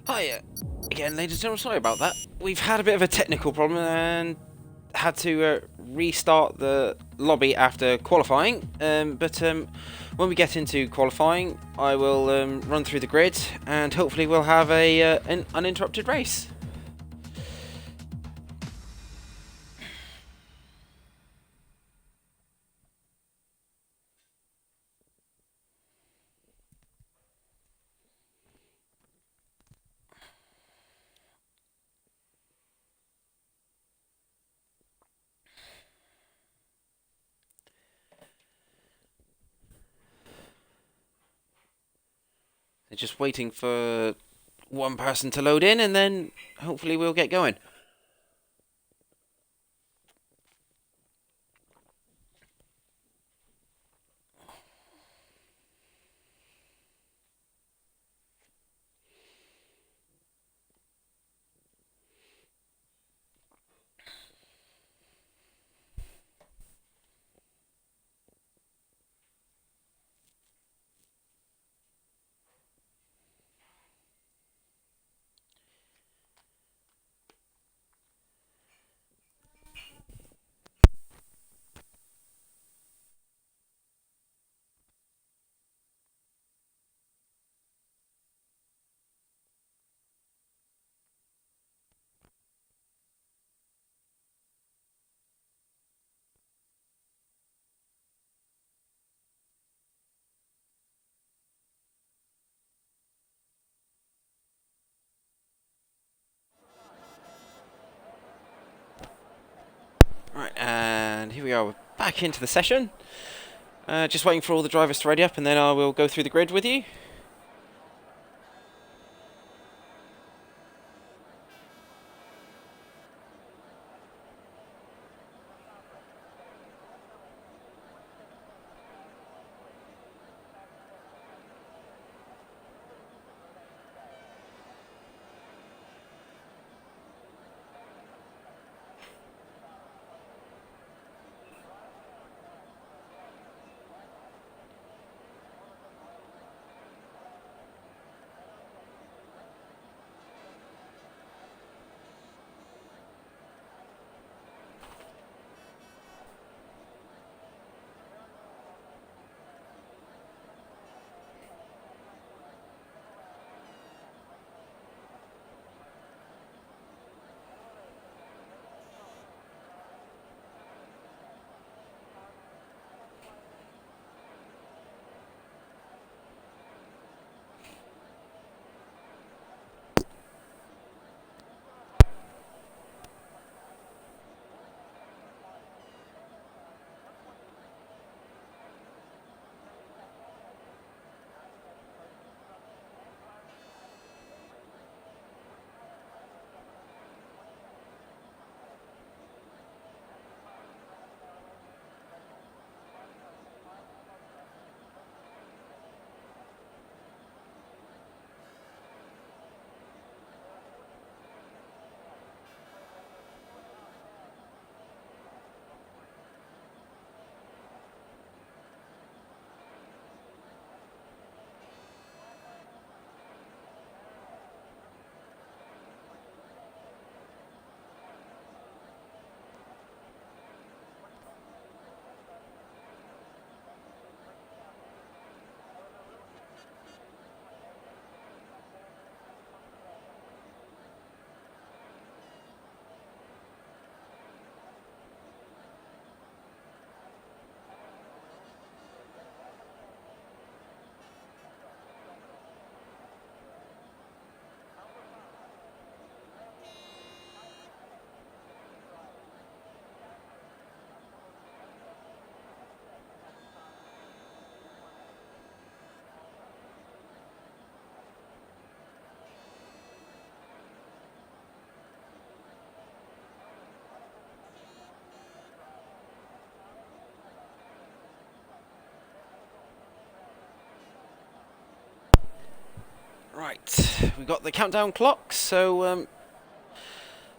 Hi, again, ladies and gentlemen, sorry about that. We've had a bit of a technical problem and had to restart the lobby after qualifying. But when we get into qualifying, I will run through the grid and hopefully we'll have an uninterrupted race. Just waiting for one person to load in and then hopefully we'll get going. Right, and here we are, we're back into the session. Just waiting for all the drivers to ready up and then I will go through the grid with you. Right, we've got the countdown clock, so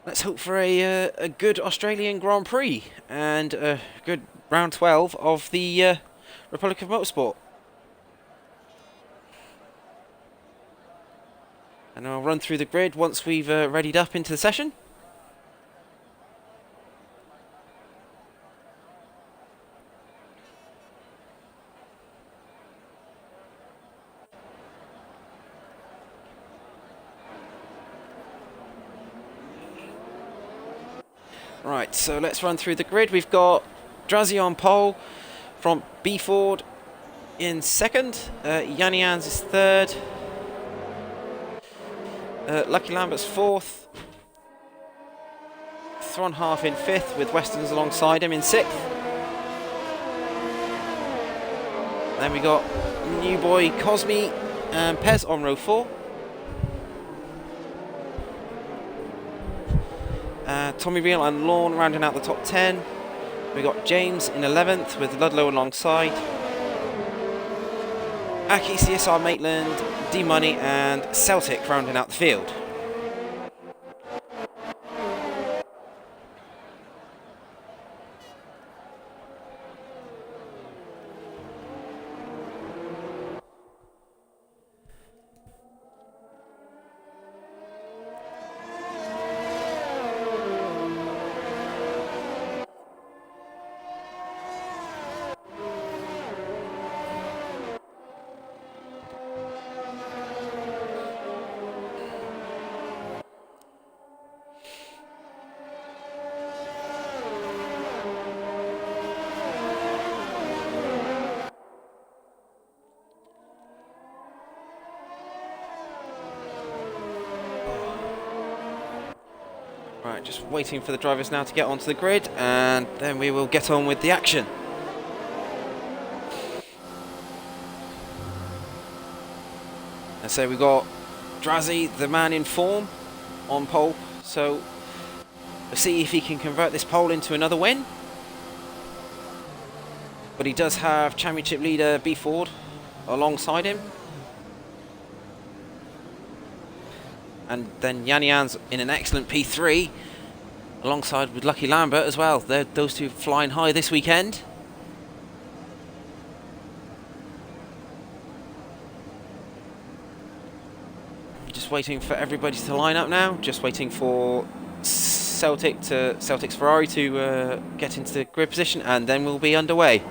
let's hope for a good Australian Grand Prix and a good round 12 of the Republic of Motorsport. And I'll run through the grid once we've readied up into the session. Right, so let's run through the grid. We've got Drazi on pole from B Ford in second. Yanni Ans is third. Lucky Lambert's fourth. Thron Half in fifth with Westerns alongside him in sixth. Then we got new boy Cosme and Pez on row 4. Tommy Reel and Lorne rounding out the top 10. We got James in 11th with Ludlow alongside. Aki, CSR Maitland, D Money and Celtic rounding out the field. Right, just waiting for the drivers now to get onto the grid, and then we will get on with the action. And so we got Drazi, the man in form, on pole. So we'll see if he can convert this pole into another win. But he does have championship leader B Ford alongside him. And then Yanni Ans in an excellent P3 alongside with Lucky Lambert as well. Those two flying high this weekend. Just waiting for everybody to line up now. Just waiting for Celtic's Ferrari to get into the grid position, and then we'll be underway.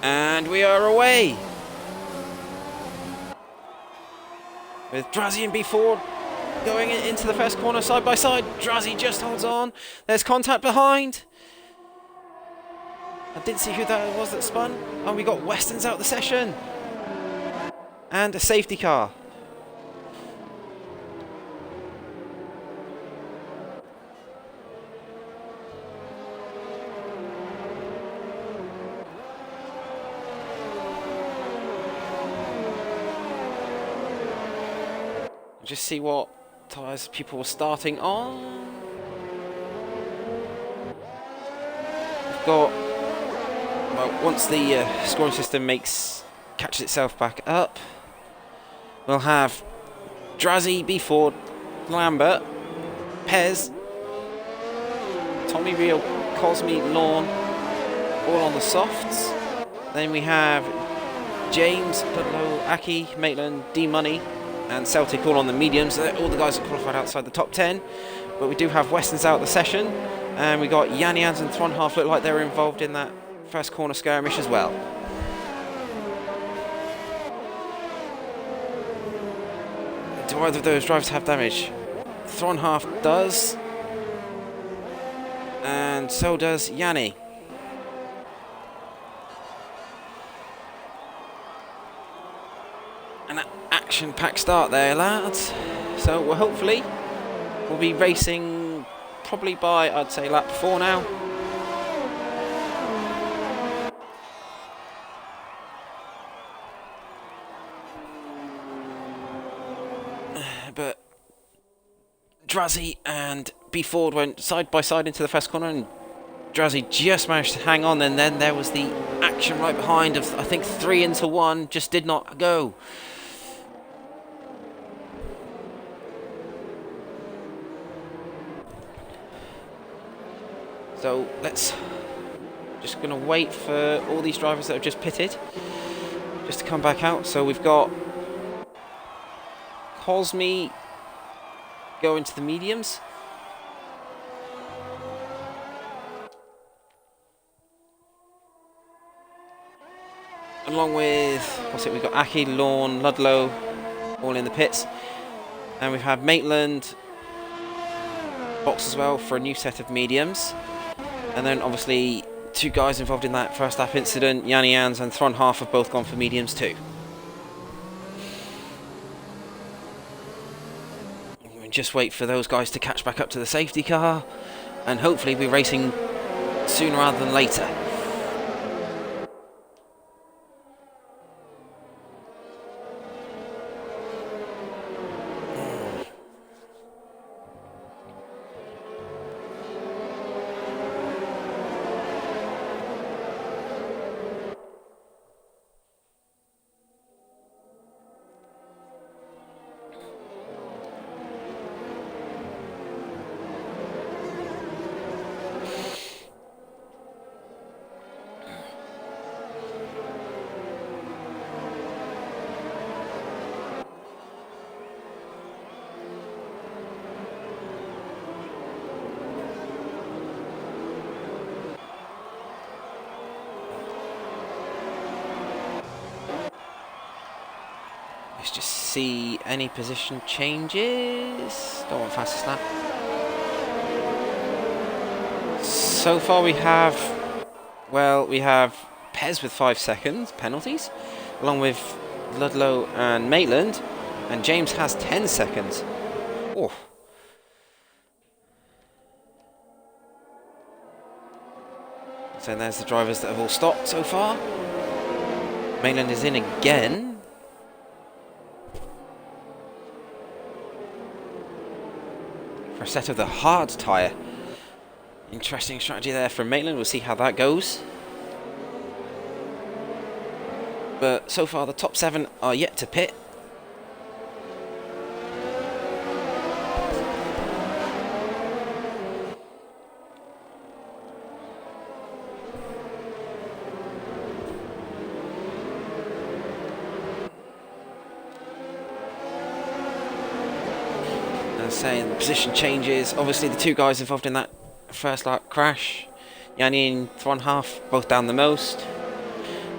And we are away. With Drazi and B4 going into the first corner side by side. Drazi just holds on. There's contact behind. I didn't see who that was that spun. And we got Westerns out the session. And a safety car. Just see what tyres people were starting on. We've got, well, once the scoring system catches itself back up, we'll have Drazi, B Ford, Lambert, Pez, Tommy Reel, Cosme, Lorne, all on the softs. Then we have James, Ludlow, Aki, Maitland, D Money, and Celtic all on the mediums. All the guys are qualified outside the top 10. But we do have Westerns out the session. And we got Yanni Ans and Thron Half look like they were involved in that first corner skirmish as well. Do either of those drivers have damage? Thron Half does. And so does Yanni. An action-packed start there, lads. So well, hopefully we'll be racing probably by, I'd say, lap 4 now. But Drazi and B Ford went side by side into the first corner, and Drazi just managed to hang on, and then there was the action right behind of, I think, 3 into 1, just did not go. So let's Just going to wait for all these drivers that have just pitted just to come back out. So we've got Cosme going to the mediums. Along with, what's it, we've got Aki, Lorne, Ludlow all in the pits. And we've had Maitland box as well for a new set of mediums. And then obviously 2 guys involved in that first lap incident, Yanni Jans and Thron Half, have both gone for mediums too. We just wait for those guys to catch back up to the safety car, and hopefully we're racing sooner rather than later. Let's just see any position changes. Don't want fastest lap. So far we have, well, we have Pez with 5 seconds penalties, along with Ludlow and Maitland, and James has 10 seconds. Oh. So there's the drivers that have all stopped so far. Maitland is in again. For a set of the hard tyre. Interesting strategy there from Maitland. We'll see how that goes. But so far the top 7 are yet to pit. Saying the position changes. Obviously the 2 guys involved in that first lap crash, Yanni and Thron Half, both down the most,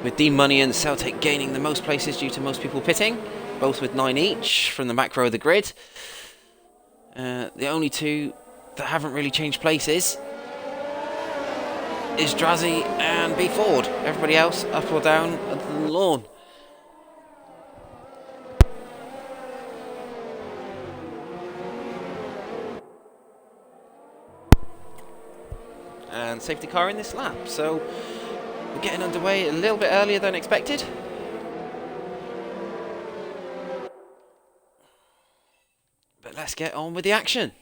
with D Money and Celtic gaining the most places due to most people pitting, both with 9 each from the back row of the grid. The only 2 that haven't really changed places is Drazzy and B Ford. Everybody else up or down at the lawn. And safety car in this lap, so we're getting underway a little bit earlier than expected. But let's get on with the action.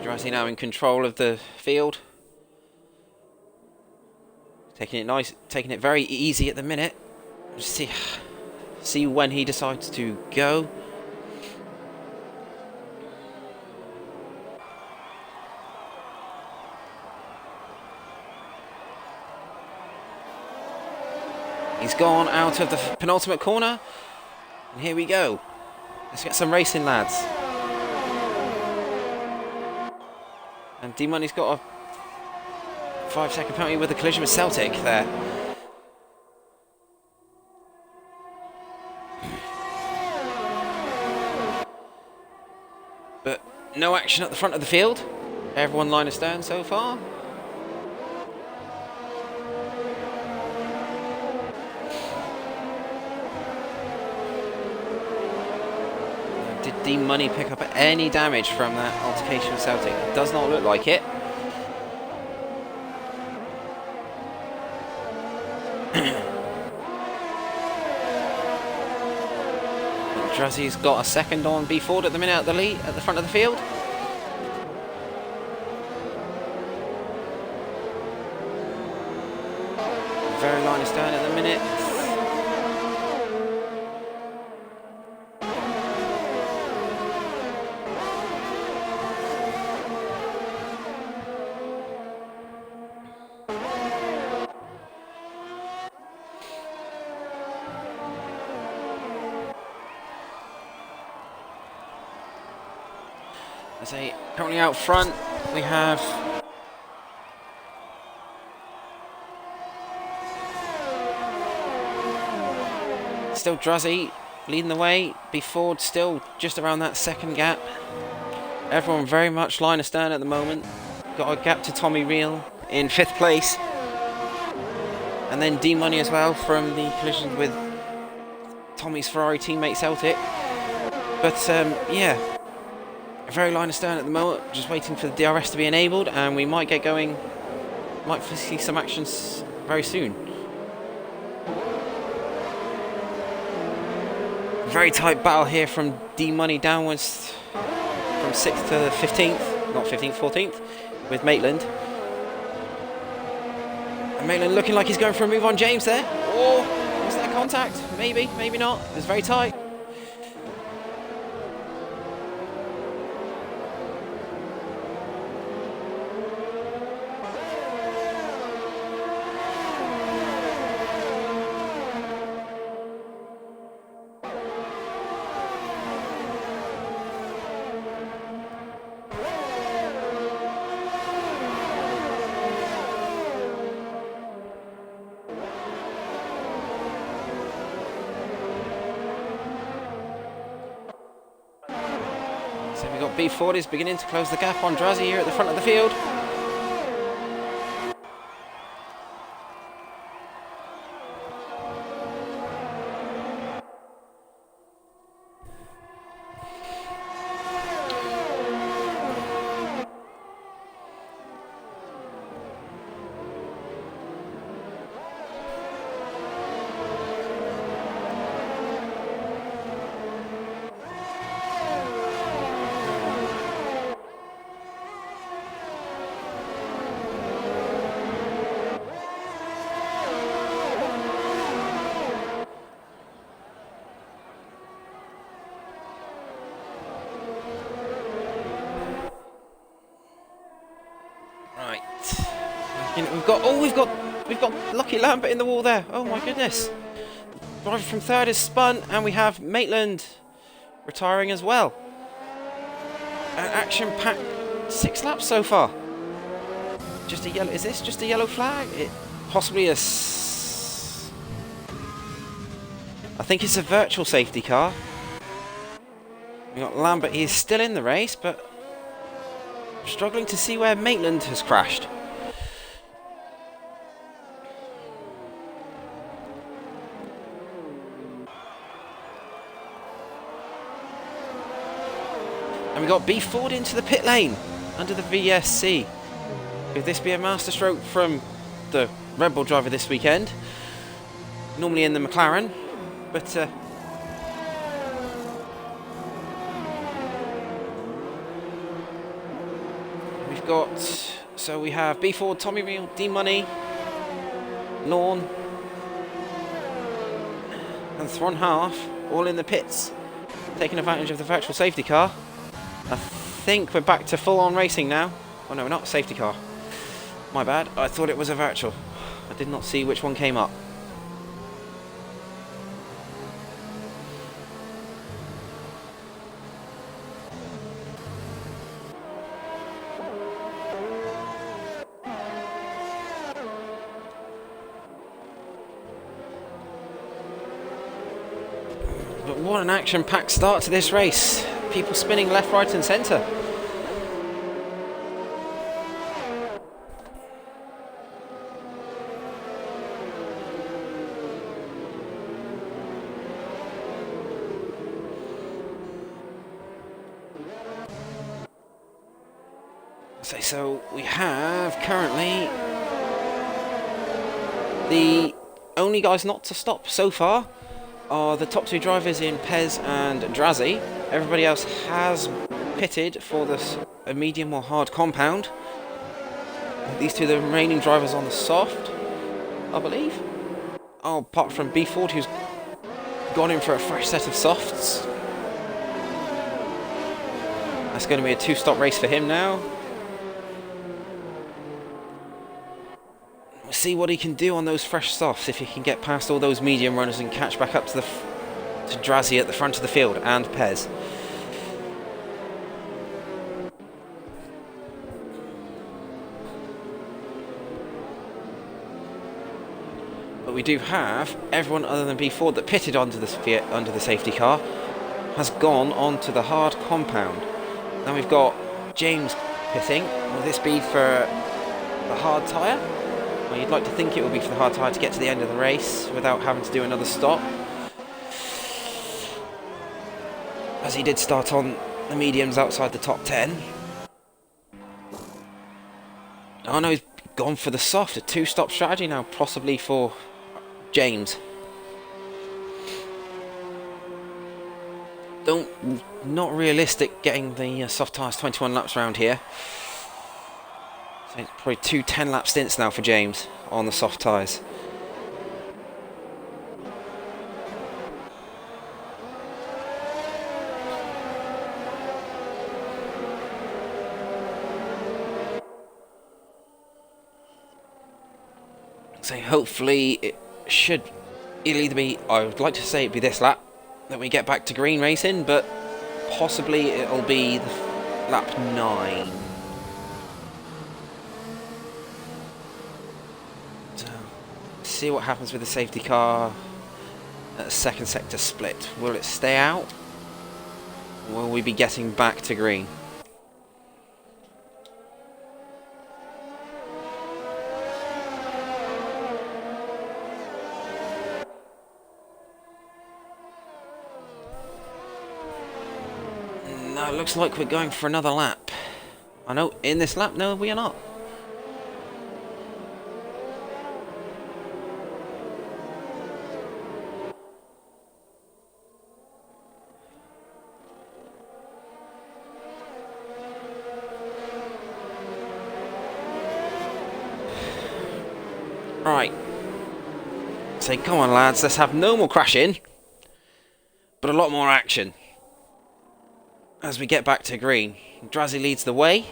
Drazzy now in control of the field. Taking it nice, taking it very easy at the minute. Just see when he decides to go. He's gone out of the penultimate corner, and here we go. Let's get some racing, lads. And D-Money's got a 5-second penalty with a collision with Celtic there. But no action at the front of the field. Everyone line astern so far. Did D-Money pick up any damage from that altercation with Celtic? Does not look like it. Drazzy's got a second on B Ford at the minute at the lead at the front of the field. Very line astern at the minute. I say currently out front we have still Druzzy leading the way. B Ford still just around that second gap. Everyone very much line astern at the moment. Got a gap to Tommy Reel in 5th place. And then D Money as well from the collision with Tommy's Ferrari teammate Celtic. But yeah, very line astern at the moment, just waiting for the DRS to be enabled, and we might get going, might see some actions very soon. Very tight battle here from D Money downwards from 6th to 15th, not 15th, 14th, with Maitland. And Maitland looking like he's going for a move on James there. Or was that contact? Maybe, maybe not. It was very tight. So we've got B40 is beginning to close the gap on Druzzy here at the front of the field. We've got Lucky Lambert in the wall there. Oh my goodness. Driver from 3rd is spun, and we have Maitland retiring as well. An action-packed 6 laps so far. Just a yellow. Is this just a yellow flag? It possibly a. I think it's a virtual safety car. We got Lambert. He's still in the race, but struggling to see where Maitland has crashed. And we got B Ford into the pit lane under the VSC. Could this be a masterstroke from the Red Bull driver this weekend? Normally in the McLaren, but we've got, so we have B Ford, Tommy Reel, D Money, Lawn, and Thron Half all in the pits, taking advantage of the virtual safety car. I think we're back to full-on racing now. Oh no, we're not. Safety car. My bad. I thought it was a virtual. I did not see which one came up. But what an action-packed start to this race. People spinning left, right and centre. So we have currently the only guys not to stop so far are the top 2 drivers in Pez and Druzzy. Everybody else has pitted for a medium or hard compound. These 2 are the remaining drivers on the soft, I believe. Oh, apart from B Ford, who's gone in for a fresh set of softs. That's going to be a 2-stop race for him now. We'll see what he can do on those fresh softs, if he can get past all those medium runners and catch back up to Druzzy at the front of the field and Pez. But we do have everyone other than B4 that pitted onto the safety car has gone onto the hard compound. Now we've got James pitting. Will this be for the hard tyre? Well, you'd like to think it will be for the hard tyre to get to the end of the race without having to do another stop, as he did start on the mediums outside the top 10. Oh no, he's gone for the soft, a two-stop strategy now, possibly for James. Not realistic getting the soft tyres 21 laps around here. So it's probably 2 10-lap stints now for James on the soft tyres. So hopefully it'll either be, I would like to say it'd be this lap that we get back to green racing, but possibly it'll be lap 9. So, see what happens with the safety car at the second sector split. Will it stay out? Or will we be getting back to green? No, it looks like we're going for another lap. I know, in this lap, no, we are not. Right. Say, come on lads, let's have no more crashing, but a lot more action. As we get back to green, Drazzy leads the way.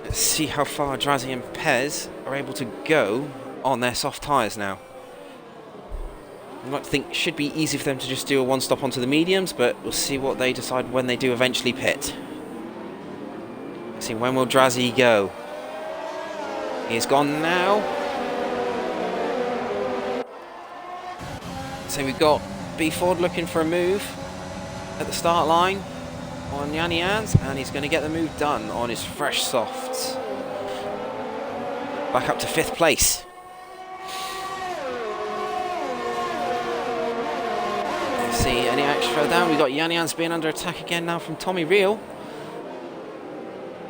Let's see how far Drazzy and Pez are able to go on their soft tyres now. I'd like to think it should be easy for them to just do a one stop onto the mediums, but we'll see what they decide when they do eventually pit. Let's see, when will Drazzy go? He's gone now. So we've got B Ford looking for a move at the start line on Yanni Ans, and he's going to get the move done on his fresh softs. Back up to 5th place. Let's see, any extra down? We've got Yanni Ans being under attack again now from Tommy Reel.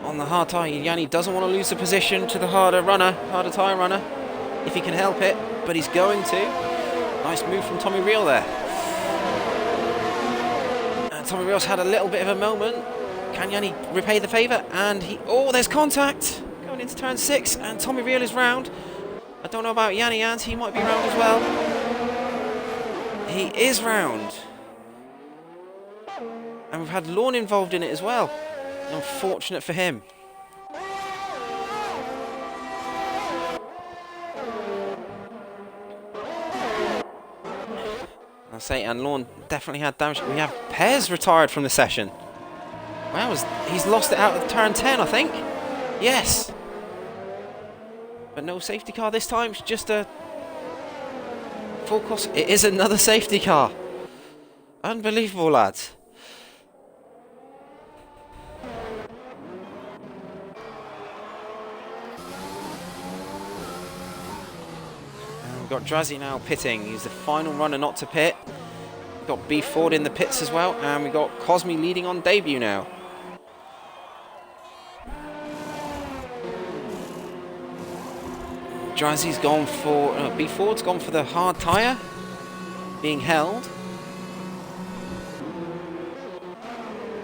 On the hard tyre, Yanni doesn't want to lose the position to the harder tyre runner, if he can help it, but he's going to. Nice move from Tommy Reel there. Tommy Reel's had a little bit of a moment. Can Yanni repay the favour? And there's contact going into turn 6, and Tommy Reel is round. I don't know about Yanni Ans, he might be round as well. He is round. And we've had Lorne involved in it as well. Unfortunate for him. I say, and Lorne definitely had damage. We have Pez retired from the session. Wow, he's lost it out of turn 10, I think. Yes. But no safety car this time. It's just a full course. It is another safety car. Unbelievable, lads. We've got Drazzy now pitting. He's the final runner not to pit. We've got B Ford in the pits as well, and we've got Cosme leading on debut now. Drazzy's gone for B Ford's gone for the hard tyre, being held,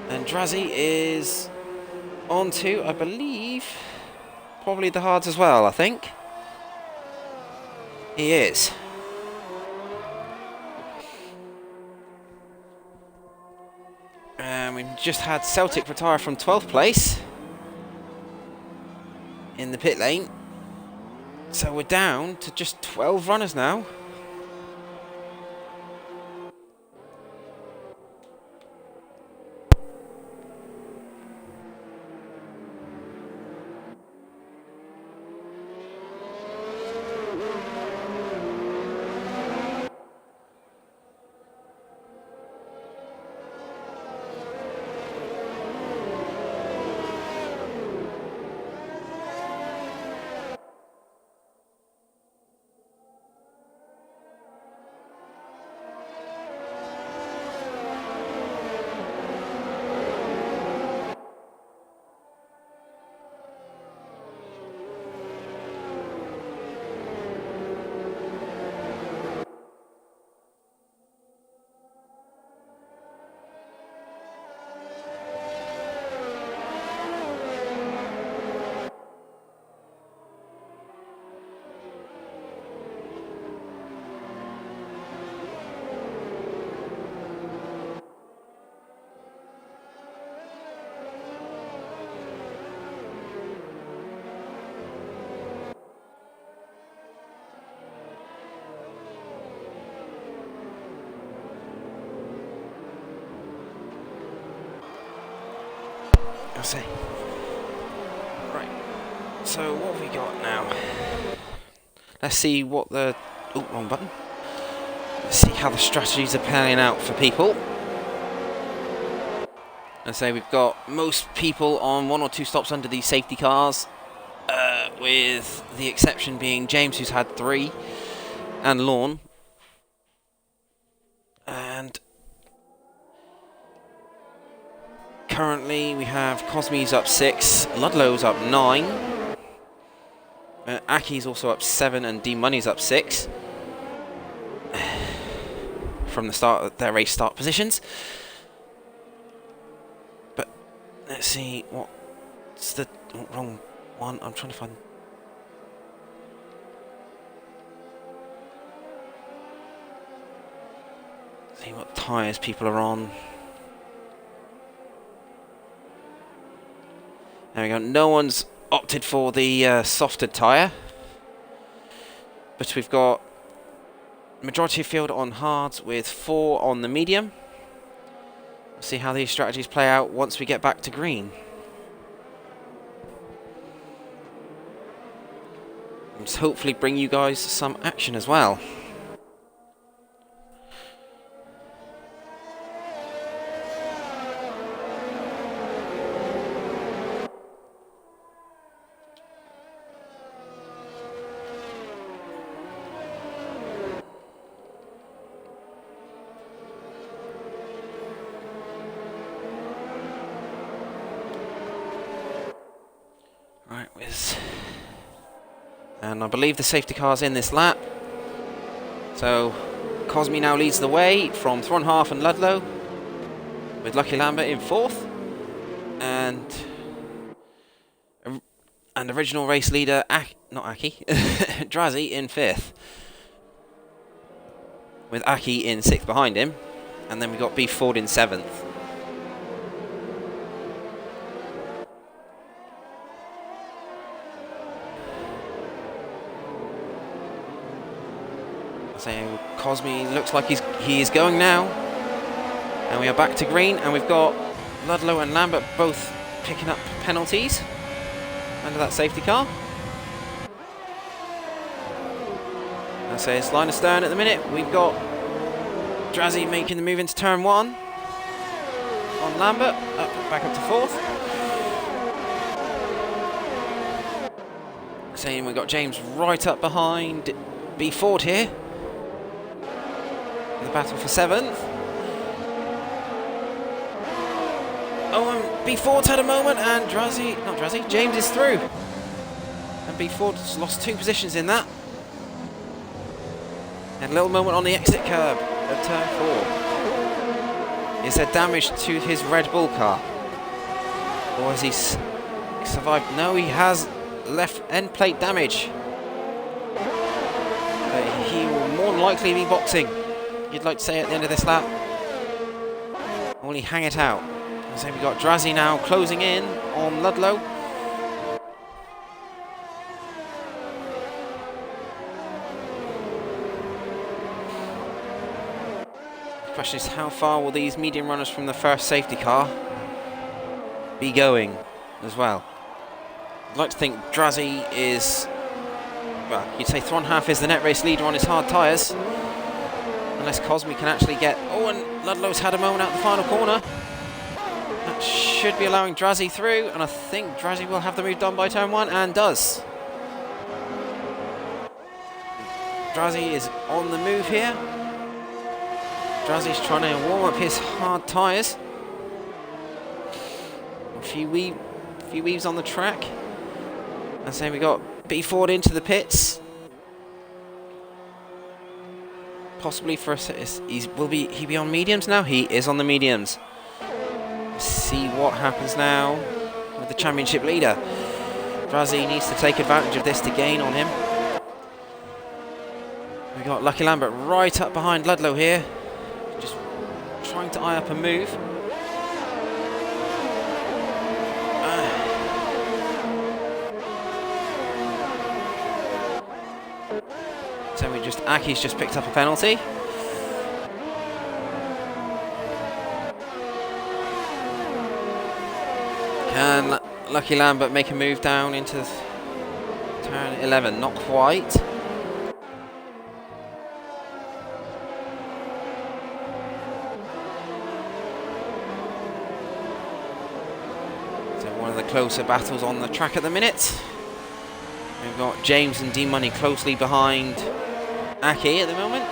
and Drazzy is on to, I believe, probably the hards as well. I think. He is. And we've just had Celtic retire from 12th place in the pit lane. So we're down to just 12 runners now. I see. Right. So what have we got now? Let's see what the... Oh, wrong button. Let's see how the strategies are panning out for people. I say we've got most people on 1 or 2 stops under these safety cars, with the exception being James, who's had 3, and Lorne. And currently we have Cosme's up 6, Ludlow's up 9, Aki's also up 7, and D Money's up 6 from the start of their race start positions. But let's see what's the wrong one. I'm trying to find. See what tyres people are on. There we go. No one's opted for the softer tyre, but we've got majority of field on hards with 4 on the medium. We'll see how these strategies play out once we get back to green. And hopefully bring you guys some action as well. And I believe the safety car's in this lap. So Cosme now leads the way from Thronhalf and Ludlow, with Lucky Lambert in 4th, and original race leader not Aki Drazi in 5th, with Aki in 6th behind him, and then we got B Ford in 7th. So Cosme looks like he is going now, and we are back to green, and we've got Ludlow and Lambert both picking up penalties under that safety car. I say it's line astern at the minute. We've got Drazi making the move into turn 1 on Lambert, back up to 4th. Saying we've got James right up behind B Ford here. The battle for 7th. Oh, and B Ford's had a moment, and James is through. And B Ford's lost 2 positions in that. And a little moment on the exit curb of turn 4. Is there damage to his Red Bull car? Or has he survived? No, he has left end plate damage. But he will more than likely be boxing, you'd like to say, at the end of this lap. Only hang it out. So we've got Drazi now closing in on Ludlow. The question is, how far will these medium runners from the first safety car be going as well? I'd like to think Drazi is, well, you'd say Thronhalf is the net race leader on his hard tyres. Unless Cosme can actually get... Oh, and Ludlow's had a moment out the final corner. That should be allowing Drazi through, and I think Drazi will have the move done by turn 1, and does. Drazi is on the move here. Drazi's trying to warm up his hard tyres. A few weaves on the track. And so we got B Ford into the pits. Possibly for will he be on mediums now? He is on the mediums. Let's see what happens now with the championship leader. Drazi needs to take advantage of this to gain on him. We got Lucky Lambert right up behind Ludlow here, just trying to eye up a move. So Aki's just picked up a penalty. Can Lucky Lambert make a move down into turn 11? Not quite. So one of the closer battles on the track at the minute. We've got James and D-Money closely behind Aki at the moment.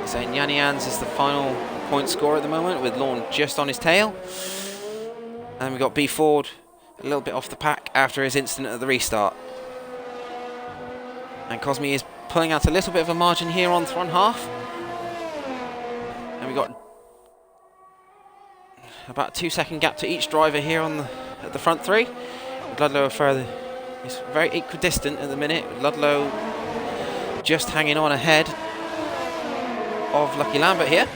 So Yanyans is the final point scorer at the moment, with Lorne just on his tail. And we've got B Ford a little bit off the pack after his incident at the restart. And Cosme is pulling out a little bit of a margin here on the front half. And we've got about a 2-second gap to each driver here on at the front three. With Ludlow further, he's very equidistant at the minute, with Ludlow just hanging on ahead of Lucky Lambert here.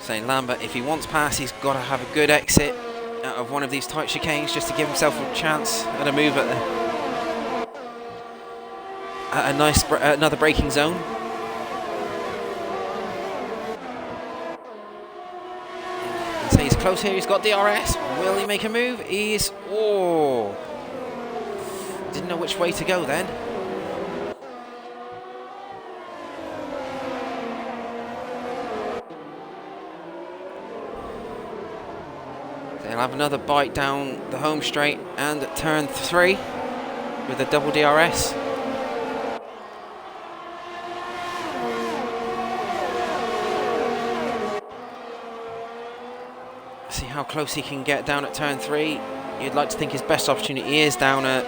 Saying Lambert, if he wants pass, he's got to have a good exit out of one of these tight chicanes just to give himself a chance at a move at a nice another braking zone. And so he's close here. He's got DRS. Will he make a move? He's didn't know which way to go then. They'll have another bite down the home straight and at turn 3 with a double DRS. See how close he can get down at turn 3. You'd like to think his best opportunity is down at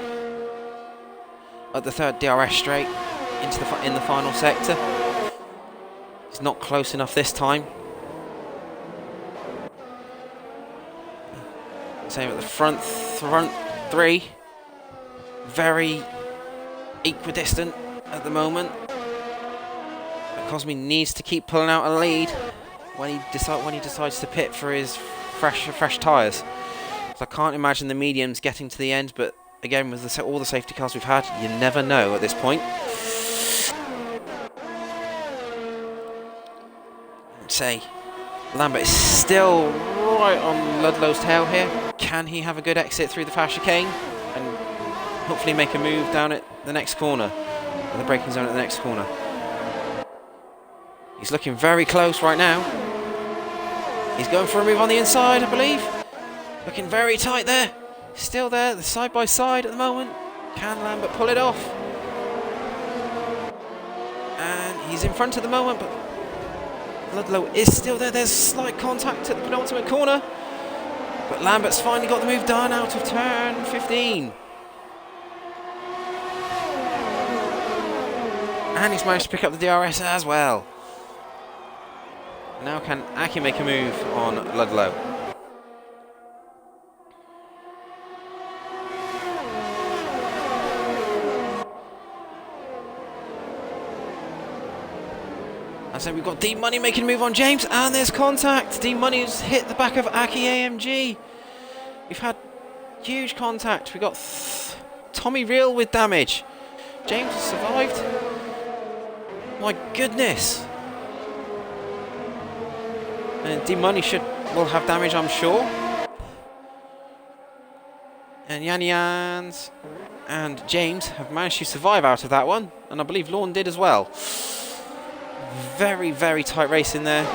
the third DRS straight into in the final sector. He's not close enough this time. Same at the front three. Very equidistant at the moment. But Cosme needs to keep pulling out a lead when he decides to pit for his fresh tyres. So I can't imagine the mediums getting to the end, but again, with all the safety cars we've had, you never know at this point. Say, Lambert is still right on Ludlow's tail here. Can he have a good exit through the fast chicane and hopefully make a move down at the next corner, or the braking zone at the next corner? He's looking very close right now. He's going for a move on the inside, I believe. Looking very tight there. Still there, the side by side at the moment. Can Lambert pull it off? And he's in front at the moment, but Ludlow is still there. There's slight contact at the penultimate corner. But Lambert's finally got the move done out of turn 15. And he's managed to pick up the DRS as well. Now can Aki make a move on Ludlow? So we've got D-Money making a move on James, and there's contact. D-Money's hit the back of Aki AMG. We've had huge contact. We've got Tommy Reel with damage. James has survived. My goodness. And D-Money will have damage, I'm sure. And Yanyans and James have managed to survive out of that one, and I believe Lorne did as well. Very, very tight race in there.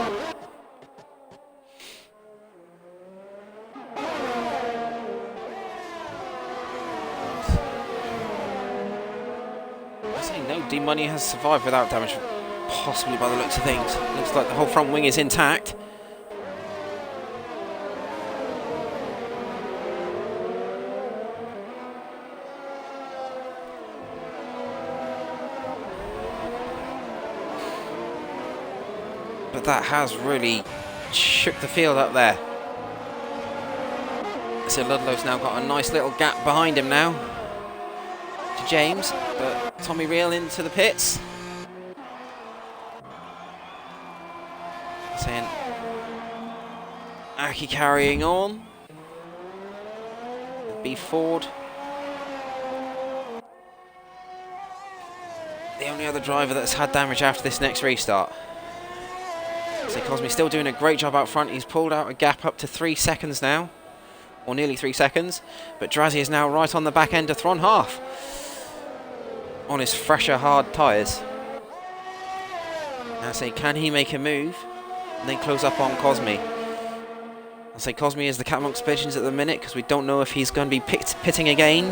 I say no, D-Money has survived without damage, possibly by the looks of things. Looks like the whole front wing is intact. But that has really shook the field up there. So Ludlow's now got a nice little gap behind him now to James, but Tommy Reel into the pits. Saying Aki carrying on. B Ford the only other driver that's had damage after this next restart. So Cosme's still doing a great job out front. He's pulled out a gap up to 3 seconds now, or nearly 3 seconds. But Drazzy is now right on the back end of Thron Half on his fresher hard tyres. Now say, can he make a move and then close up on Cosme? I'll say Cosme is the cat amongst pigeons at the minute because we don't know if he's going to be pitting again.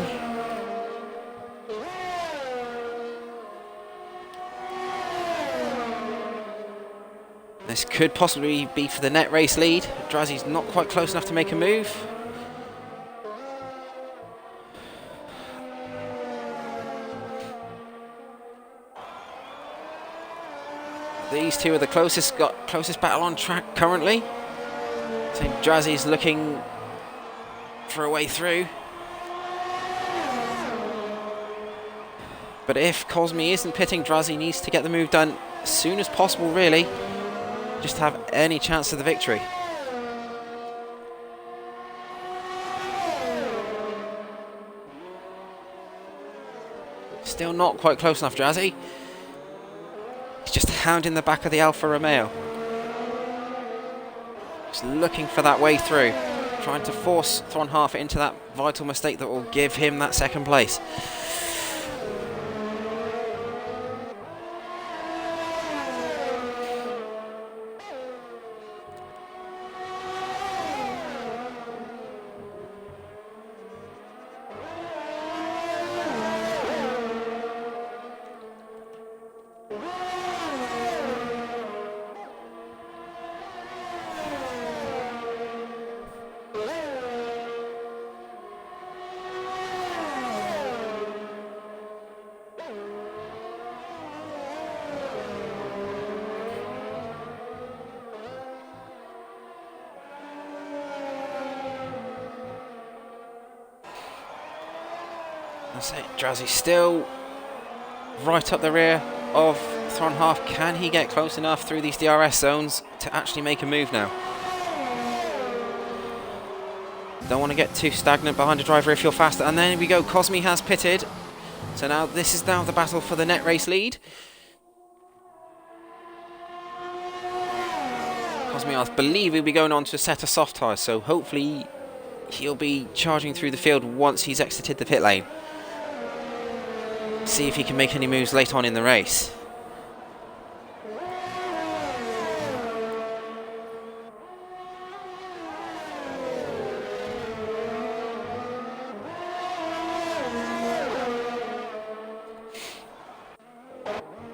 This could possibly be for the net race lead. Drazzy's not quite close enough to make a move. These two are the closest battle on track currently. I think Drazzy's looking for a way through. But if Cosme isn't pitting, Drazzy needs to get the move done as soon as possible, really. Just to have any chance of the victory. Still not quite close enough, Drazzy. He's just hounding the back of the Alfa Romeo. Just looking for that way through. Trying to force Thron Half into that vital mistake that will give him that second place. That's it. Drazzy still right up the rear of Thron Half. Can he get close enough through these DRS zones to actually make a move now? Don't want to get too stagnant behind a driver if you're faster. And there we go. Cosme has pitted. So now this is now the battle for the net race lead. Cosme, I believe, he'll be going on to a set of soft tyres. So hopefully he'll be charging through the field once he's exited the pit lane. See if he can make any moves late on in the race.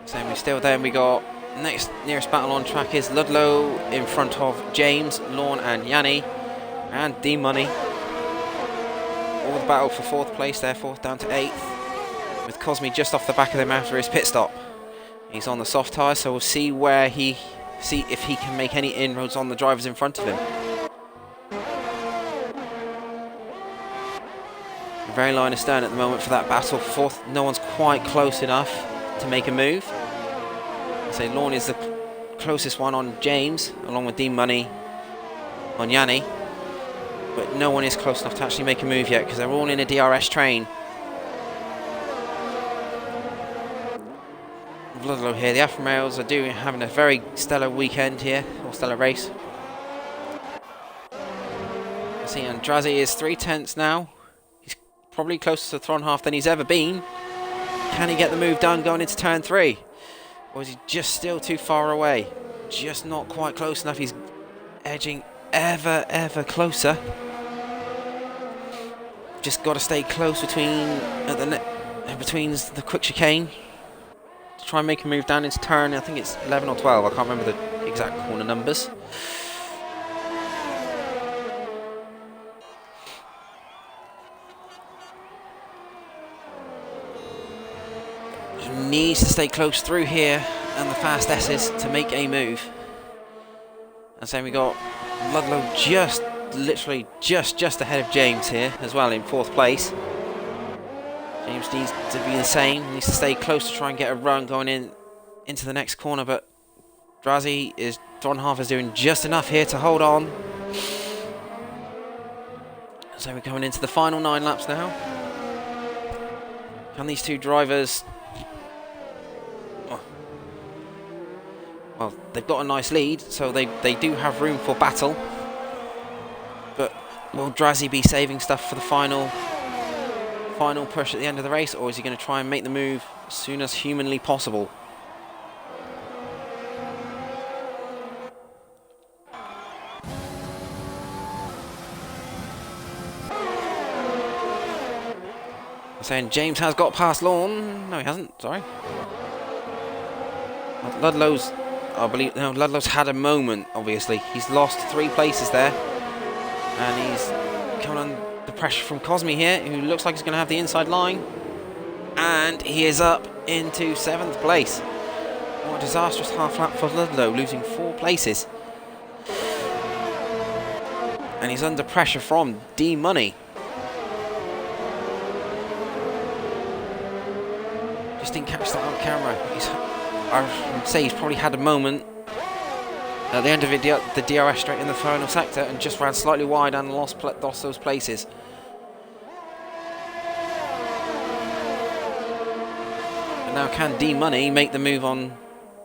So we're still there, and we got next nearest battle on track is Ludlow in front of James, Lorne and Yanni, and D-Money. All the battle for 4th place there, 4th down to 8th. With Cosme just off the back of him after his pit stop. He's on the soft tyre, so we'll see if he can make any inroads on the drivers in front of him. Very line astern at the moment for that battle. 4th, no one's quite close enough to make a move. I'd say Lorne is the closest one on James, along with Dean Money on Yanni. But no one is close enough to actually make a move yet because they're all in a DRS train. Ludlow here. The Alfa Romeos are having a very stellar weekend here, or stellar race. See, and Drazzy is 3/10 now. He's probably closer to Thron Half than he's ever been. Can he get the move done going into turn 3? Or is he just still too far away? Just not quite close enough. He's edging ever closer. Just got to stay close between the quick chicane. Try and make a move down into turn, I think it's 11 or 12, I can't remember the exact corner numbers. He needs to stay close through here and the fast S's to make a move. And so we got Ludlow literally just ahead of James here as well in 4th place. James needs to be the same, needs to stay close to try and get a run going into the next corner, but Thron Half is doing just enough here to hold on. So we're coming into the final 9 laps now. Can these two drivers Well, they've got a nice lead, so they do have room for battle. But will Drazzy be saving stuff for the final push at the end of the race, or is he going to try and make the move as soon as humanly possible? I'm saying James has got past Lorne. No, he hasn't. Sorry. Ludlow's, I believe, no, Ludlow's had a moment, obviously. He's lost 3 places there. And he's coming under pressure from Cosme here, who looks like he's going to have the inside line. And he is up into 7th place. What a disastrous half lap for Ludlow, losing 4 places. And he's under pressure from D-Money. Just didn't catch that on camera. I would say he's probably had a moment at the end of the DRS straight in the final sector and just ran slightly wide and lost those places. And now can D-Money make the move on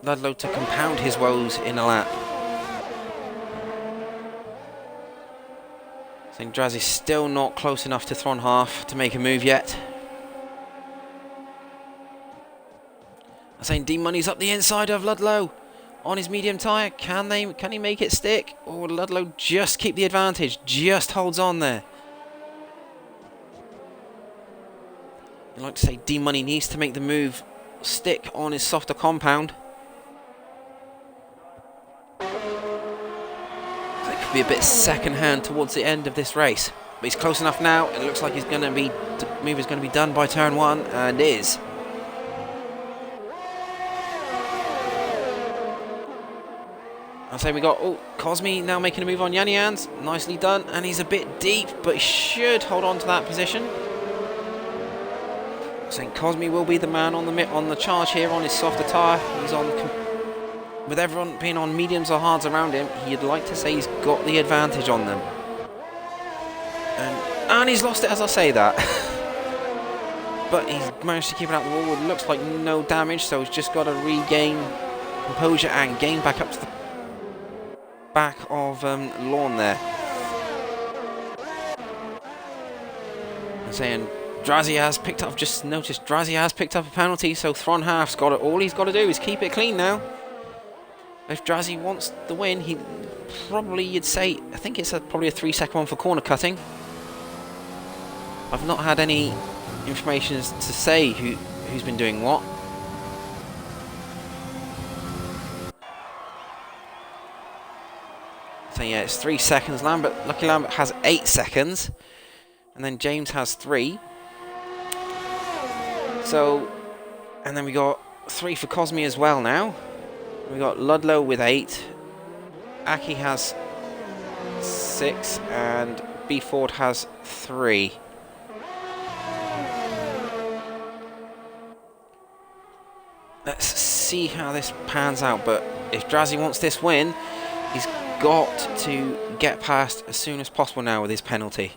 Ludlow to compound his woes in a lap? I think Drazzy's still not close enough to Thron Half to make a move yet. I'm saying D-Money's up the inside of Ludlow on his medium tyre. Can he make it stick? Or will Ludlow just keep the advantage? Just holds on there. I'd like to say D-Money needs to make the move stick on his softer compound. So it could be a bit second hand towards the end of this race. But he's close enough now. It looks like the move is going to be done by turn 1, and is. I'll say we got Cosme now making a move on Yanyans. Nicely done, and he's a bit deep, but he should hold on to that position. Saying Cosme will be the man on the charge here on his softer tyre. He's on, with everyone being on mediums or hards around him. He'd like to say he's got the advantage on them, and he's lost it as I say that. But he's managed to keep it out the wall. It looks like no damage, so he's just got to regain composure and gain back up to the back of Lorne there. I'm saying Drazzy has picked up, just noticed Drazzy has picked up a penalty, so Thron Half's got it. All he's got to do is keep it clean now. If Drazzy wants the win, he probably, you'd say, I think it's probably a 3-second one for corner cutting. I've not had any information to say who's been doing what. So yeah, it's 3 seconds. Lucky Lambert has 8 seconds. And then James has 3. So, and then we got 3 for Cosme as well now. We got Ludlow with 8. Aki has 6. And B Ford has 3. Let's see how this pans out. But if Drazzy wants this win, he's got to get past as soon as possible now with his penalty.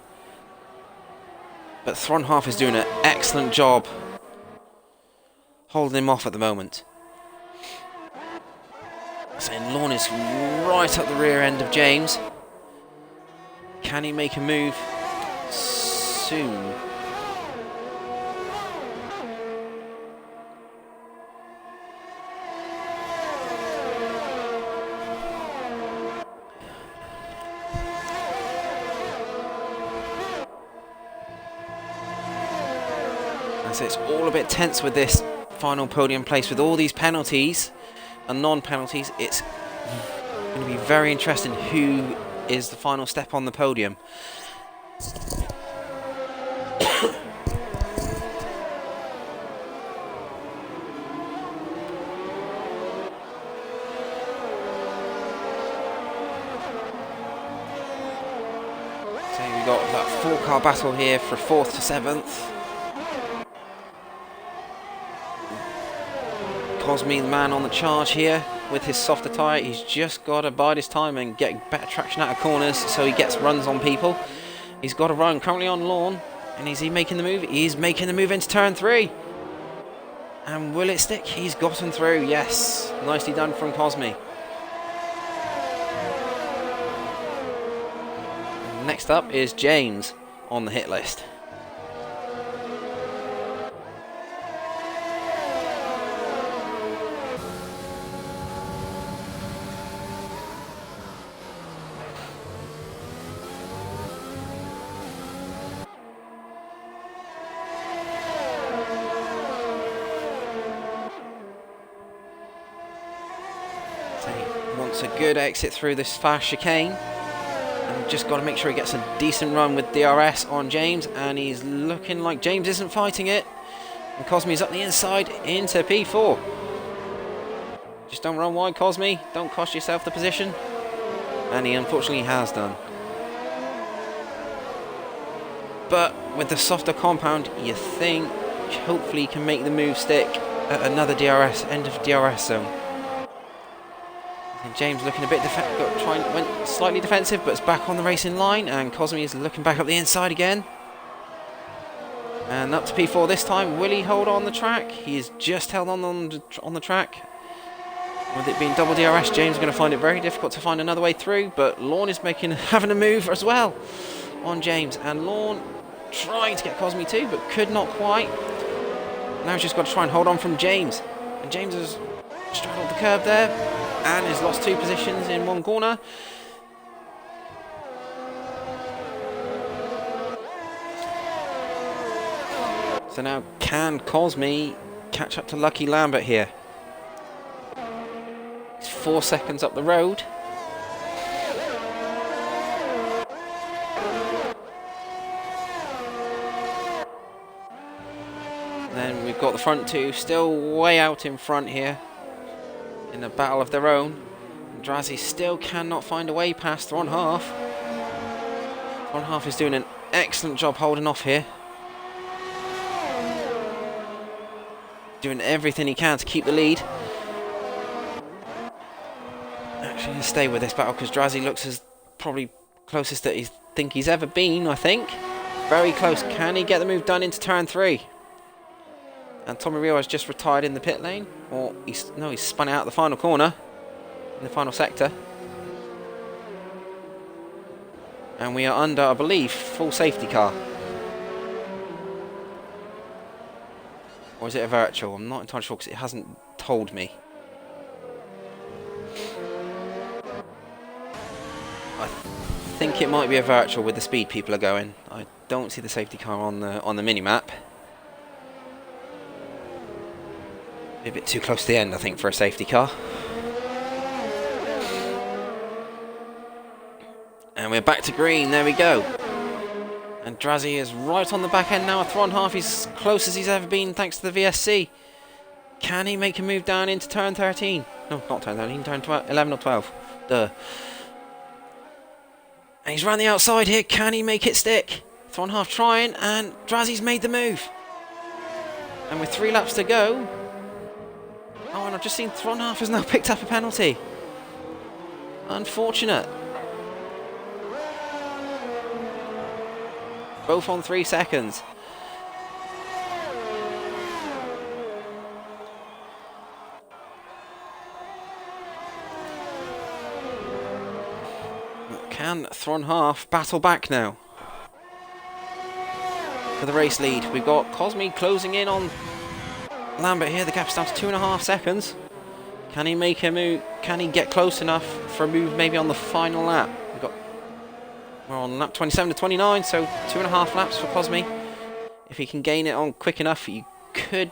But Thron Half is doing an excellent job holding him off at the moment. Saying Lorne is right at the rear end of James. Can he make a move soon? So it's all a bit tense with this final podium place with all these penalties and non-penalties. It's going to be very interesting who is the final step on the podium. So we've got that 4-car battle here for 4th to 7th. Cosme, the man on the charge here with his softer tyre. He's just got to bide his time and get better traction out of corners so he gets runs on people. He's got a run currently on Lorne. And is he making the move? He's making the move into turn 3. And will it stick? He's gotten through, yes. Nicely done from Cosme. next up is James on the hit list. Wants a good exit through this fast chicane, and just got to make sure he gets a decent run with DRS on James, and he's looking like James isn't fighting it, and Cosme's up the inside into P4. Just don't run wide, Cosme, don't cost yourself the position, and he unfortunately has done. But with the softer compound, you think hopefully he can make the move stick at another DRS, end of DRS zone. And James looking a bit went slightly defensive, but it's back on the racing line, and Cosme is looking back up the inside again. And up to P4 this time. Will he hold on the track? He is just held on the track. With it being double DRS, James is going to find it very difficult to find another way through, but Lorne is having a move as well on James, and Lorne trying to get Cosme too, but could not quite. Now he's just got to try and hold on from James, and James has straddled the curb there and has lost 2 positions in one corner. So now can Cosme catch up to Lucky Lambert here? He's 4 seconds up the road. Then we've got the front 2 still way out in front here in a battle of their own. Drazi still cannot find a way past Thron Half. Thron Half is doing an excellent job holding off here. Doing everything he can to keep the lead. Actually going to stay with this battle because Drazi looks as probably closest that he's ever been, I think. Very close. Can he get the move done into turn 3? And Tommy Rio has just retired in the pit lane. Or he's spun out the final corner. In the final sector. And we are under, I believe, full safety car. Or is it a virtual? I'm not entirely sure because it hasn't told me. I think it might be a virtual with the speed people are going. I don't see the safety car on the mini-map. A bit too close to the end, I think, for a safety car. And we're back to green, there we go. And Drazi is right on the back end now. Thron Half, he's as close as he's ever been thanks to the VSC. Can he make a move down into turn 13? No, not turn 13, turn 11 or 12. Duh. And he's round the outside here. Can he make it stick? Thron Half trying, and Drazi's made the move. And with 3 laps to go... Oh, and I've just seen Thron Half has now picked up a penalty. Unfortunate. Both on 3 seconds. Can Thron Half battle back now? For the race lead, we've got Cosme closing in on Lambert here. The gap's down to 2.5 seconds. Can he make a move? Can he get close enough for a move maybe on the final lap? We're on lap 27 to 29, so 2.5 laps for Cosme. If he can gain it on quick enough, he could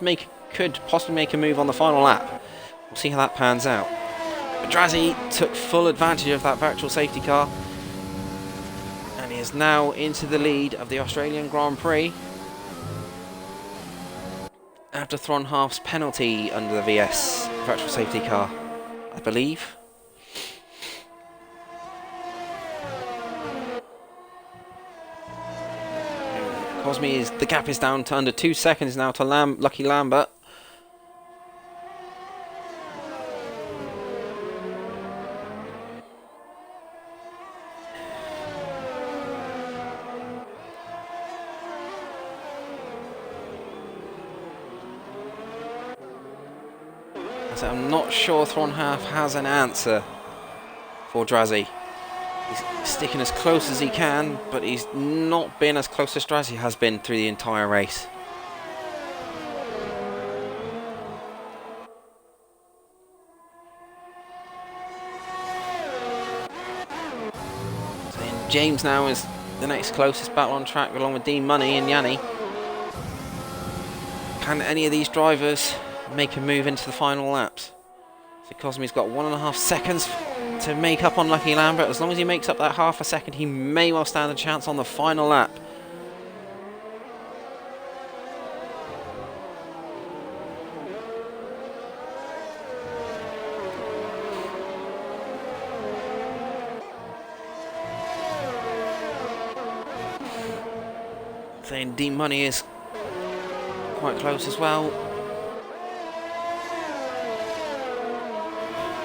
possibly make a move on the final lap. We'll see how that pans out. But Drazi took full advantage of that virtual safety car, and he is now into the lead of the Australian Grand Prix after Thron Half's penalty under the VS virtual safety car, I believe. Cosme the gap is down to under 2 seconds now to Lucky Lambert. So I'm not sure Thron Half has an answer for Drazi. He's sticking as close as he can, but he's not been as close as Drazzy has been through the entire race. So James now is the next closest battle on track, along with Dean Money and Yanni. Can any of these drivers make a move into the final laps? So Cosme's got 1.5 seconds to make up on Lucky Lambert. As long as he makes up that half a second, he may well stand a chance on the final lap. Saying Dean Money is quite close as well.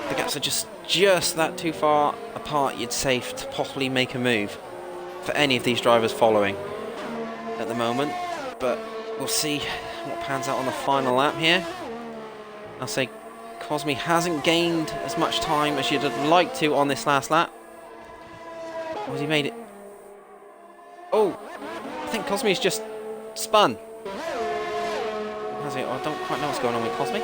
The gaps are just that too far apart, you'd say, to possibly make a move for any of these drivers following at the moment. But we'll see what pans out on the final lap here. I'll say Cosme hasn't gained as much time as you'd have liked to on this last lap. Or has he made it? Oh, I think Cosme's just spun. Has he? I don't quite know what's going on with Cosme.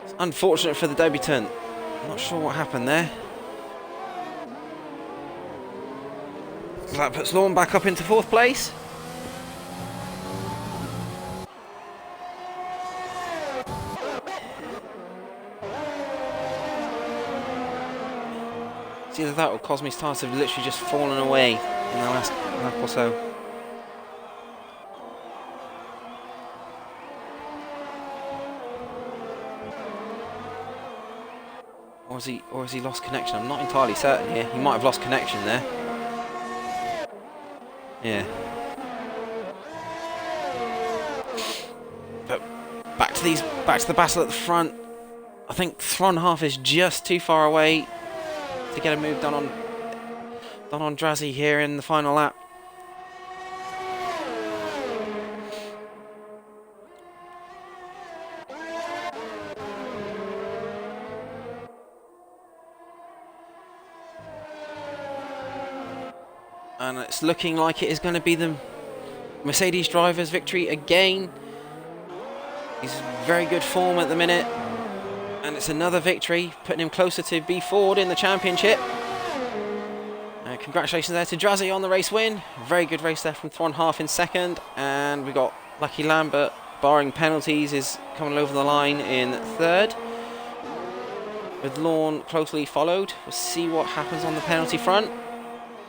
It's unfortunate for the debutant. I'm not sure what happened there. So that puts Lorne back up into 4th place. It's either that or Cosme's tires have literally just fallen away in the last lap or so. Or has he lost connection? I'm not entirely certain here. He might have lost connection there. Yeah. But back to the battle at the front. I think Thron half is just too far away to get a move done on Drazzy here in the final lap. And it's looking like it is going to be the Mercedes driver's victory again. He's in very good form at the minute. And it's another victory, putting him closer to B Ford in the championship. Congratulations there to Drazzy on the race win. Very good race there from Thron half in 2nd. And we got Lucky Lambert, barring penalties, is coming over the line in 3rd. With Lorne closely followed. We'll see what happens on the penalty front.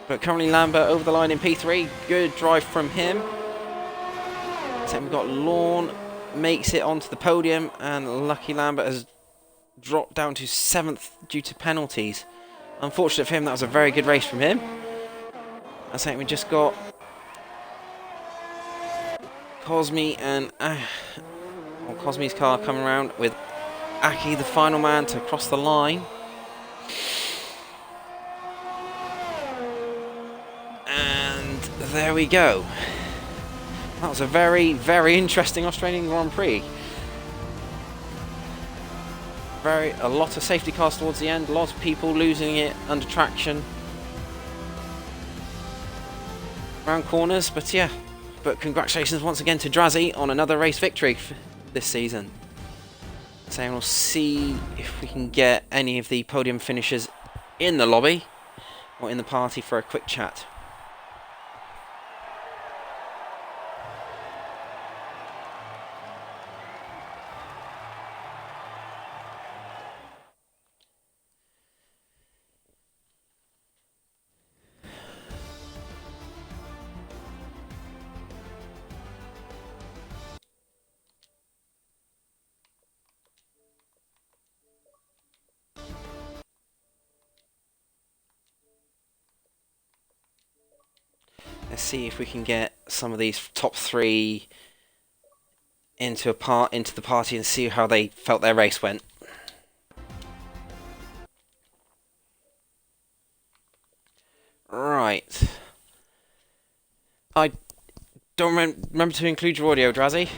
But currently Lambert over the line in P3. Good drive from him. So we've got Lorne makes it onto the podium, and Lucky Lambert has dropped down to 7th due to penalties. Unfortunate for him, that was a very good race from him. I think we just got Cosme and Cosme's car coming around with Aki, the final man, to cross the line. And there we go. That was a very, very interesting Australian Grand Prix. A lot of safety cars towards the end, a lot of people losing it under traction around corners, but yeah. But congratulations once again to Drazzy on another race victory this season. So we'll see if we can get any of the podium finishers in the lobby or in the party for a quick chat. Let's see if we can get some of these top 3 into the party and see how they felt their race went. Right. I don't remember to include your audio, Drazzy.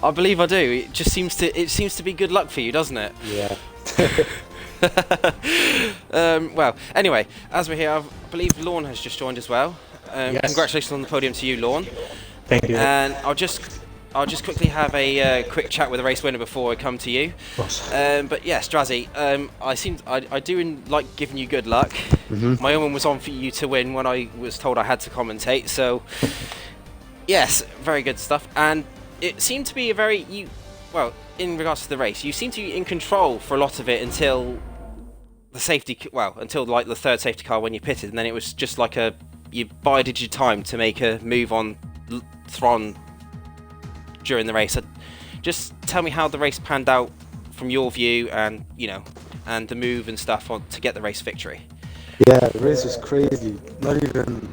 I believe I do. It just seems to be good luck for you, doesn't it? Yeah. Well, anyway, as we're here, I believe Lorne has just joined as well. Yes. Congratulations on the podium to you, Lorne. Thank you. And I'll just quickly have a quick chat with the race winner before I come to you. Of course. But yeah, Strazzy, I do like giving you good luck. My own one was on for you to win when I was told I had to commentate. So yes, very good stuff. And it seemed to be in regards to the race, you seemed to be in control for a lot of it until until like the third safety car when you pitted, and then it was just like you bided your time to make a move on Thron during the race. Just tell me how the race panned out from your view, and and the move and stuff to get the race victory. Yeah, the race was crazy. Not even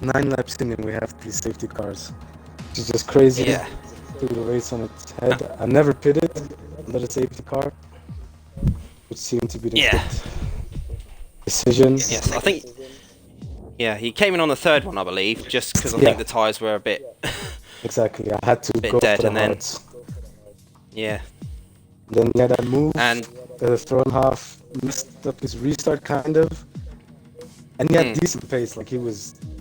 9 laps in and we have these safety cars. It's just crazy. Yeah. Threw the race on its head. I never pitted under the safety car, which seemed to be the good decision. Yes, I think. Yeah, he came in on the third one, I believe, just because I think the tyres were a bit. Exactly, I had to go dead, for the and then. hards. Yeah. Then that move, and the Thron half messed up his restart kind of, and he had decent pace. Like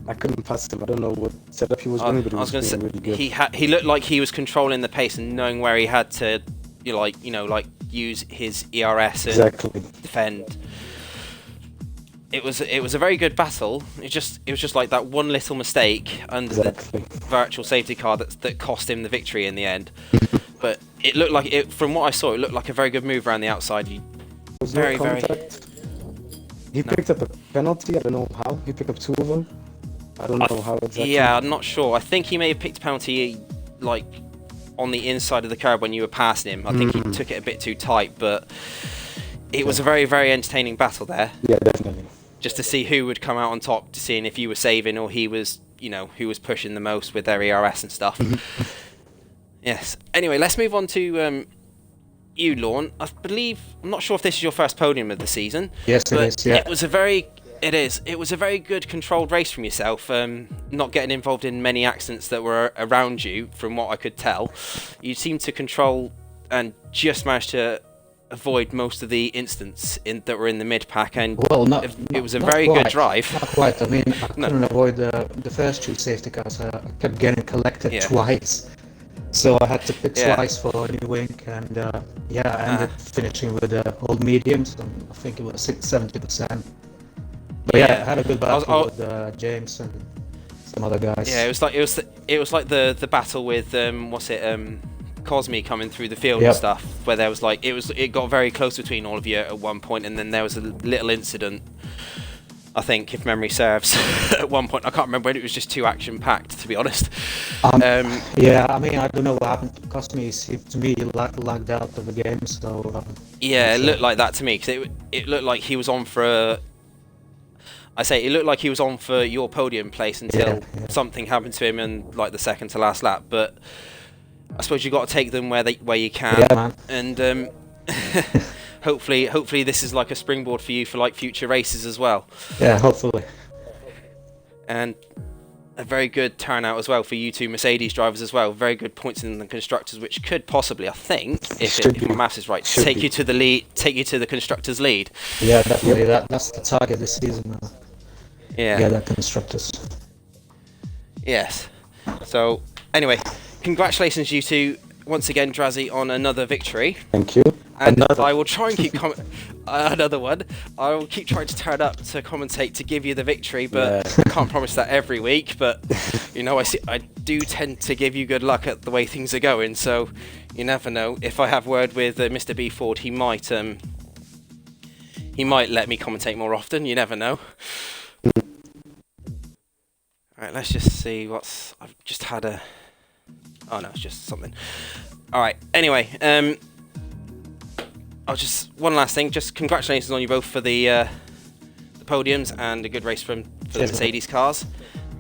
I couldn't pass him. I don't know what setup he was running, but he was doing really good. He looked like he was controlling the pace and knowing where he had to, use his ERS and defend. It was a very good battle. It was just like that one little mistake under the virtual safety car that cost him the victory in the end. But it looked like from what I saw, it looked like a very good move around the outside. He picked up a penalty. I don't know how. He picked up 2 of them. I don't know how exactly. Yeah, I'm not sure. I think he may have picked a penalty like on the inside of the curb when you were passing him. I think he took it a bit too tight, but it was a very, very entertaining battle there. Yeah, definitely. Just to see who would come out on top, to seeing if you were saving or he was, who was pushing the most with their ERS and stuff. Yes. Anyway, let's move on to you, Lorne. I'm not sure if this is your first podium of the season. Yes, it is. Yeah. It was a very good controlled race from yourself. Not getting involved in many accidents that were around you, from what I could tell. You seemed to control and just managed to avoid most of the incidents that were in the mid pack, and it was a very good drive. Not quite. I mean, I couldn't avoid the first 2 safety cars. I kept getting collected twice, so I had to pit twice for a new wing, and I ended finishing with old mediums. I think it was 70%. But I had a good battle with James and some other guys. Yeah, it was like the battle with Cosme coming through the field and stuff, where there was it got very close between all of you at one point, and then there was a little incident, I think, if memory serves, at one point. I can't remember when. It was just too action packed, to be honest. Yeah, I mean, I don't know what happened to Cosme. To me, he lagged out of the game, so. It looked like that to me, because it looked like he was on for it looked like he was on for your podium place until something happened to him in like the second to last lap. But I suppose you got to take them where you can. Yeah, man. And hopefully this is like a springboard for you for like future races as well. Yeah, hopefully. And a very good turnout as well for you 2 Mercedes drivers as well. Very good points in the constructors, which could possibly, I think, if my maths is right, take you to the constructors lead. Yeah, definitely. That's the target this season. Yeah, the constructors. Yes. So anyway, congratulations you 2 once again, Drazzy, on another victory. Thank you. And I will try and keep another one. I will keep trying to turn up to commentate to give you the victory, but I can't promise that every week. But I do tend to give you good luck at the way things are going. So you never know. If I have word with Mr. B Ford, he might let me commentate more often. You never know. Alright, let's just see I've just had a. Oh no, it's just something. Alright, anyway, one last thing, just congratulations on you both for the podiums and a good race for the Mercedes cars.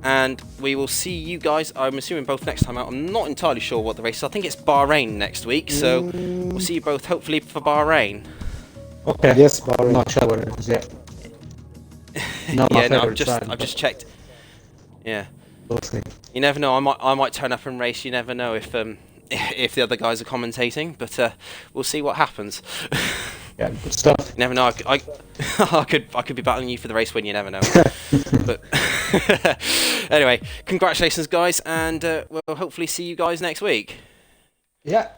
And we will see you guys, I'm assuming, both next time out. I'm not entirely sure what the race is. I think it's Bahrain next week, so we'll see you both hopefully for Bahrain. Okay. Yes, Bahrain. Not sure what it is yet. I've just checked. Yeah. We'll see. You never know. I might turn up and race. You never know if if the other guys are commentating, but we'll see what happens. Yeah, good stuff. You never know. I could be battling you for the race win. You never know. But anyway, congratulations, guys, and we'll hopefully see you guys next week. Yeah.